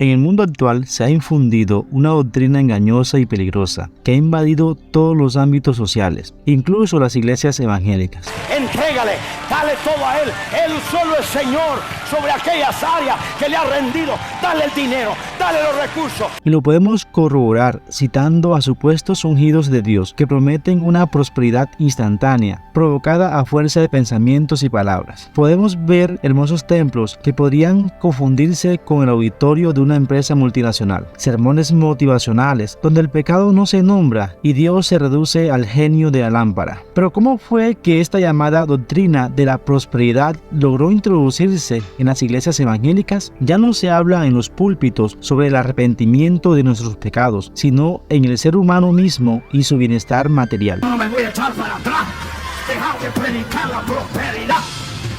En el mundo actual se ha infundido una doctrina engañosa y peligrosa que ha invadido todos los ámbitos sociales, incluso las iglesias evangélicas. Entrégale, dale todo a Él. Él solo es Señor sobre aquellas áreas que le ha rendido. Dale el dinero, dale los recursos. Y lo podemos corroborar citando a supuestos ungidos de Dios que prometen una prosperidad instantánea, provocada a fuerza de pensamientos y palabras. Podemos ver hermosos templos que podrían confundirse con el auditorio de una empresa multinacional. Sermones motivacionales donde el pecado no se nombra y Dios se reduce al genio de la lámpara. Pero ¿cómo fue que esta llamada doctrina de la prosperidad logró introducirse en las iglesias evangélicas? Ya no se habla en los púlpitos sobre el arrepentimiento de nuestros pecados, sino en el ser humano mismo y su bienestar material. No me voy a echar para atrás. Dejar de predicar la prosperidad.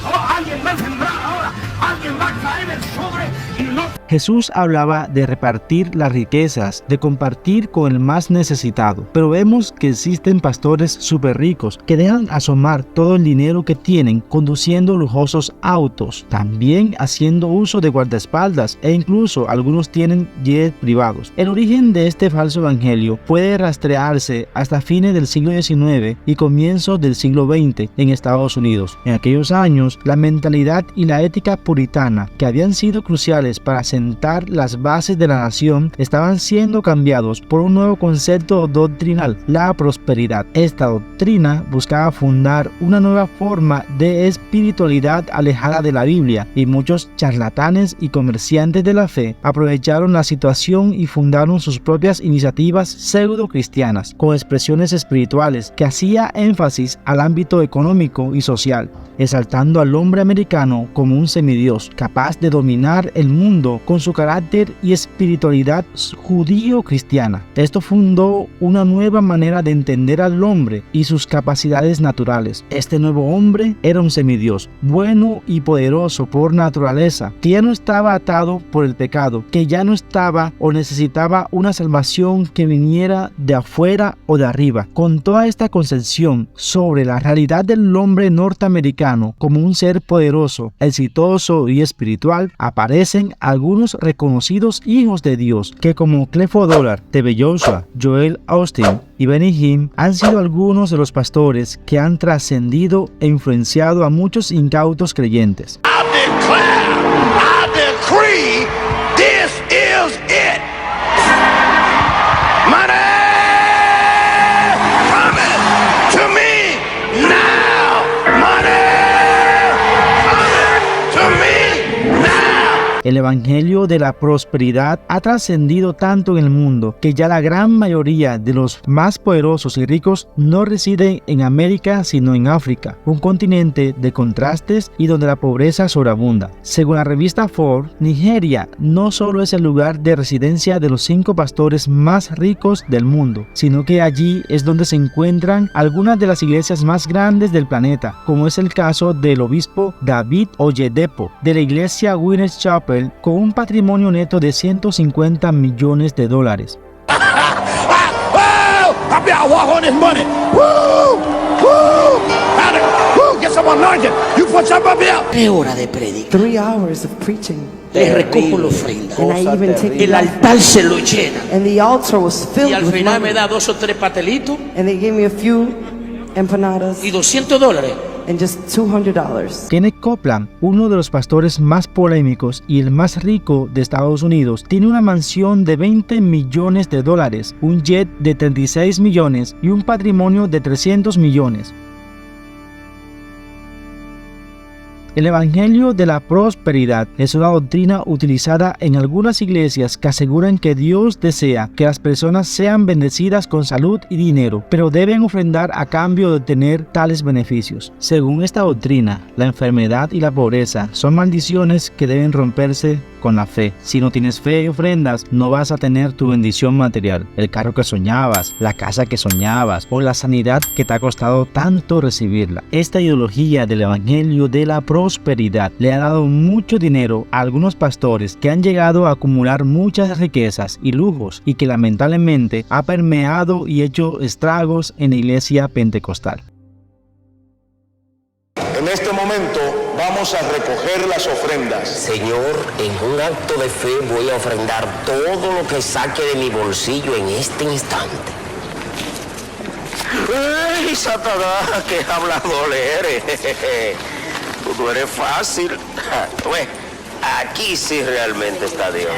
Oh, alguien va a sembrar ahora. Alguien va a caer en el sobre y no. Jesús hablaba de repartir las riquezas, de compartir con el más necesitado, pero vemos que existen pastores súper ricos que dejan asomar todo el dinero que tienen conduciendo lujosos autos, también haciendo uso de guardaespaldas e incluso algunos tienen jets privados. El origen de este falso evangelio puede rastrearse hasta fines del siglo XIX y comienzos del siglo XX en Estados Unidos. En aquellos años, la mentalidad y la ética puritana que habían sido cruciales para sentar las bases de la nación estaban siendo cambiados por un nuevo concepto doctrinal, la prosperidad. Esta doctrina buscaba fundar una nueva forma de espiritualidad alejada de la Biblia, y muchos charlatanes y comerciantes de la fe aprovecharon la situación y fundaron sus propias iniciativas pseudo cristianas con expresiones espirituales que hacía énfasis al ámbito económico y social, exaltando al hombre americano como un semidios capaz de dominar el mundo con su carácter y espiritualidad judío-cristiana. Esto fundó una nueva manera de entender al hombre y sus capacidades naturales. Este nuevo hombre era un semidios, bueno y poderoso por naturaleza, que ya no estaba atado por el pecado, que ya no estaba o necesitaba una salvación que viniera de afuera o de arriba. Con toda esta concepción sobre la realidad del hombre norteamericano como un ser poderoso, exitoso y espiritual, aparecen algunos reconocidos hijos de Dios que, como Creflo Dollar, T.B. Joshua, Joel Austin y Benny Hinn, han sido algunos de los pastores que han trascendido e influenciado a muchos incautos creyentes. I decree, this is it. Money coming to me now. Money coming to me now. El evangelio de la prosperidad ha trascendido tanto en el mundo que ya la gran mayoría de los más poderosos y ricos no residen en América sino en África, un continente de contrastes y donde la pobreza sobreabunda. Según la revista Forbes, Nigeria no solo es el lugar de residencia de los 5 pastores más ricos del mundo, sino que allí es donde se encuentran algunas de las iglesias más grandes del planeta, como es el caso del obispo David Oyedepo de la iglesia Winners Chapel, con un patrimonio neto de $150 millones. Es hora de predicar. 3 hours of preaching. Le recojo la ofrenda. And I even take El altar se lo llena. and the altar was Y filled al with final money. me da 2 o 3 pastelitos And they gave me a few empanadas y $200. and just $200. Kenneth Copeland, uno de los pastores más polémicos y el más rico de Estados Unidos, tiene una mansión de $20 millones, un jet de 36 millones y un patrimonio de 300 millones. El evangelio de la prosperidad es una doctrina utilizada en algunas iglesias que aseguran que Dios desea que las personas sean bendecidas con salud y dinero, pero deben ofrendar a cambio de obtener tales beneficios. Según esta doctrina, la enfermedad y la pobreza son maldiciones que deben romperse con la fe. Si no tienes fe y ofrendas, no vas a tener tu bendición material, el carro que soñabas, la casa que soñabas o la sanidad que te ha costado tanto recibirla. Esta ideología del evangelio de la prosperidad le ha dado mucho dinero a algunos pastores que han llegado a acumular muchas riquezas y lujos y que lamentablemente ha permeado y hecho estragos en la iglesia pentecostal. En este momento vamos a recoger las ofrendas. Señor, en un acto de fe voy a ofrendar todo lo que saque de mi bolsillo en este instante. ¡Ey, Satanás! ¡Qué hablador eres! Tú no eres fácil. Bueno, aquí sí realmente está Dios.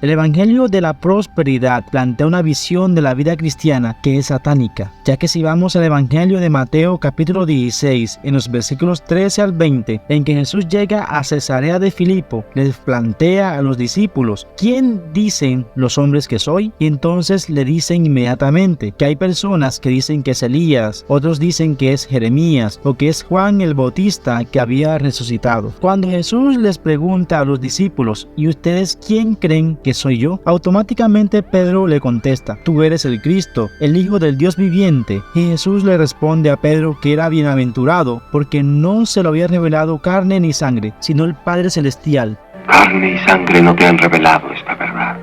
El Evangelio de la Prosperidad plantea una visión de la vida cristiana que es satánica, ya que si vamos al Evangelio de Mateo capítulo 16, en los versículos 13 al 20, en que Jesús llega a Cesarea de Filipo, les plantea a los discípulos, ¿quién dicen los hombres que soy? Y entonces le dicen inmediatamente que hay personas que dicen que es Elías, otros dicen que es Jeremías o que es Juan el Bautista que había resucitado. Cuando Jesús les pregunta a los discípulos, ¿y ustedes quién creen que soy yo? Automáticamente Pedro le contesta, tú eres el Cristo, el Hijo del Dios viviente. Y Jesús le responde a Pedro que era bienaventurado porque no se lo había revelado carne ni sangre, sino el Padre Celestial. Carne y sangre no te han revelado esta verdad.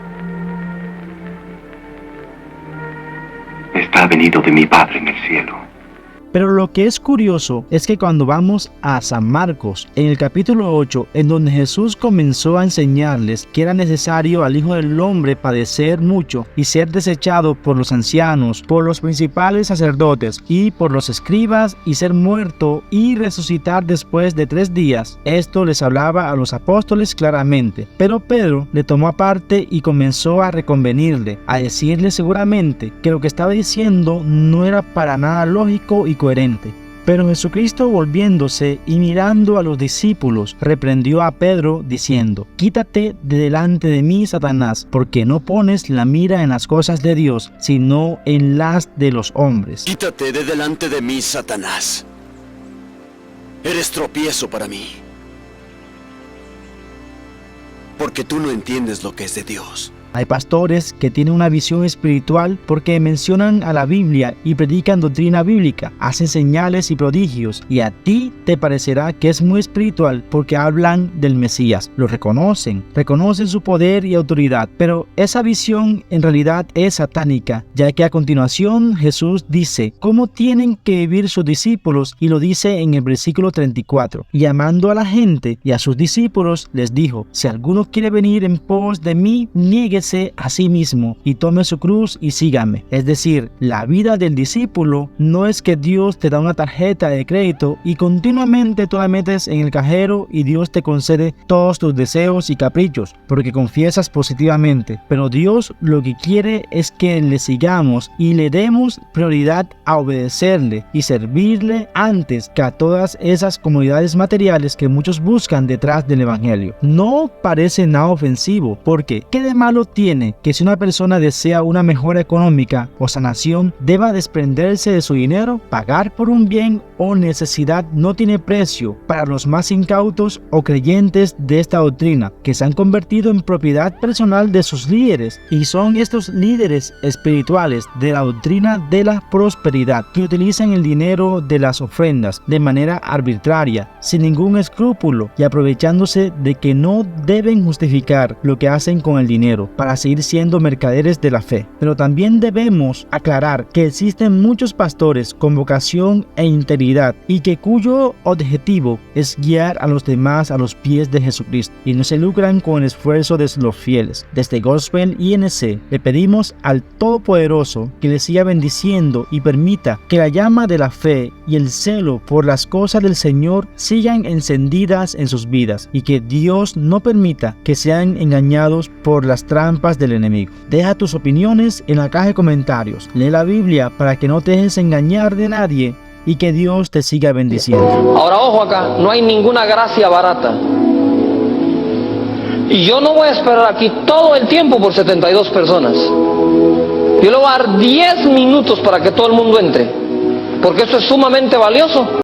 Está venido de mi Padre en el cielo. Pero lo que es curioso es que cuando vamos a San Marcos, en el capítulo 8, en donde Jesús comenzó a enseñarles que era necesario al Hijo del Hombre padecer mucho y ser desechado por los ancianos, por los principales sacerdotes y por los escribas y ser muerto y resucitar después de 3 días, esto les hablaba a los apóstoles claramente. Pero Pedro le tomó aparte y comenzó a reconvenirle, a decirle seguramente que lo que estaba diciendo no era para nada lógico y coherente. Pero Jesucristo, volviéndose y mirando a los discípulos, reprendió a Pedro diciendo, quítate de delante de mí, Satanás, porque no pones la mira en las cosas de Dios, sino en las de los hombres. Quítate de delante de mí, Satanás. Eres tropiezo para mí, porque tú no entiendes lo que es de Dios. Hay pastores que tienen una visión espiritual porque mencionan a la Biblia y predican doctrina bíblica, hacen señales y prodigios, y a ti te parecerá que es muy espiritual porque hablan del Mesías, lo reconocen su poder y autoridad, pero esa visión en realidad es satánica, ya que a continuación Jesús dice cómo tienen que vivir sus discípulos y lo dice en el versículo 34, y llamando a la gente y a sus discípulos les dijo, si alguno quiere venir en pos de mí, niegue a sí mismo y tome su cruz y sígame. Es decir, la vida del discípulo no es que Dios te da una tarjeta de crédito y continuamente tú la metes en el cajero y Dios te concede todos tus deseos y caprichos porque confiesas positivamente, pero Dios lo que quiere es que le sigamos y le demos prioridad a obedecerle y servirle antes que a todas esas comodidades materiales que muchos buscan detrás del Evangelio. No parece nada ofensivo porque ¿qué de malo tiene que si una persona desea una mejora económica o sanación deba desprenderse de su dinero? Pagar por un bien o necesidad no tiene precio para los más incautos o creyentes de esta doctrina que se han convertido en propiedad personal de sus líderes, y son estos líderes espirituales de la doctrina de la prosperidad que utilizan el dinero de las ofrendas de manera arbitraria, sin ningún escrúpulo y aprovechándose de que no deben justificar lo que hacen con el dinero para seguir siendo mercaderes de la fe. Pero también debemos aclarar que existen muchos pastores con vocación e integridad y que cuyo objetivo es guiar a los demás a los pies de Jesucristo y no se lucran con el esfuerzo de los fieles. Desde Gospel INC le pedimos al Todopoderoso que les siga bendiciendo y permita que la llama de la fe y el celo por las cosas del Señor sigan encendidas en sus vidas y que Dios no permita que sean engañados por las trampas del enemigo. Deja tus opiniones en la caja de comentarios. Lee la Biblia para que no te dejes engañar de nadie y que Dios te siga bendiciendo. Ahora ojo acá, no hay ninguna gracia barata. Y yo no voy a esperar aquí todo el tiempo por 72 personas. Yo le voy a dar 10 minutos para que todo el mundo entre, porque esto es sumamente valioso.